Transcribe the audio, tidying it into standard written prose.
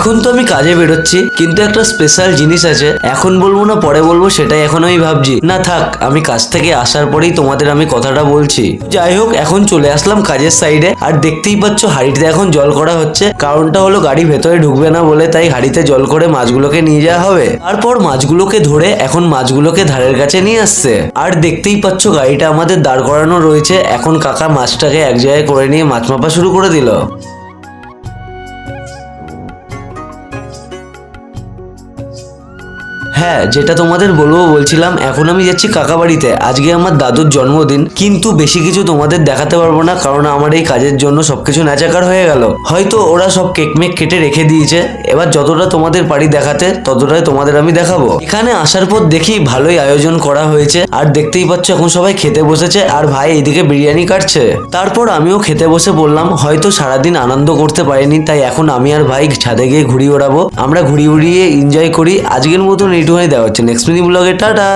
এখন তো আমি কাজে বেরোচ্ছি, কিন্তু একটা স্পেশাল জিনিস আছে, এখন বলবো না পরে বলবো সেটাই এখন আমি ভাবছি। না থাক, আমি কাজ থেকে আসার পরেই তোমাদের আমি কথাটা বলছি। যাই হোক, এখন চলে আসলাম কাজের সাইডে, আর দেখতেই পাচ্ছ হাঁড়িতে এখন জল করা হচ্ছে। কারণটা হলো গাড়ি ভেতরে ঢুকবে না বলে, তাই হাঁড়িতে জল করে মাছগুলোকে নিয়ে যাওয়া হবে। তারপর মাছগুলোকে ধরে এখন মাছগুলোকে ধারের কাছে নিয়ে আসছে। আর দেখতেই পাচ্ছ গাড়িটা আমাদের দাঁড় করানো রয়েছে। এখন কাকা মাছটাকে এক জায়গায় করে নিয়ে মাছ মাপা শুরু করে দিল। হ্যাঁ, যেটা তোমাদের বলছিলাম, এখন আমি যাচ্ছি কাকা বাড়িতে। আজকে আমার দাদুর জন্মদিন, কিন্তু বেশি কিছু তোমাদের দেখাতে পারবো না, কারণ আমার এই কাজের জন্য সবকিছু নাচাকার হয়ে গেল। হয়তো ওরা সব কেক মেক কেটে রেখে দিয়েছে, এবার যতটা তোমাদের পারি দেখাতে ততটাই তোমাদের আমি দেখাবো। এখানে আসার পর দেখি ভালোই আয়োজন করা হয়েছে, আর দেখতেই পাচ্ছ এখন সবাই খেতে বসেছে, আর ভাই এইদিকে বিরিয়ানি কাটছে। তারপর আমিও খেতে বসে পড়লাম। হয়তো সারাদিন আনন্দ করতে পারিনি, তাই এখন আমি আর ভাই ছাদে গিয়ে ঘুড়ি ওড়াবো। আমরা ঘুড়ি উড়িয়ে এনজয় করি। আজকের মতন এইটুকুই, দেওয়া হচ্ছে নেক্সট মিনি ব্লগে। টাটা।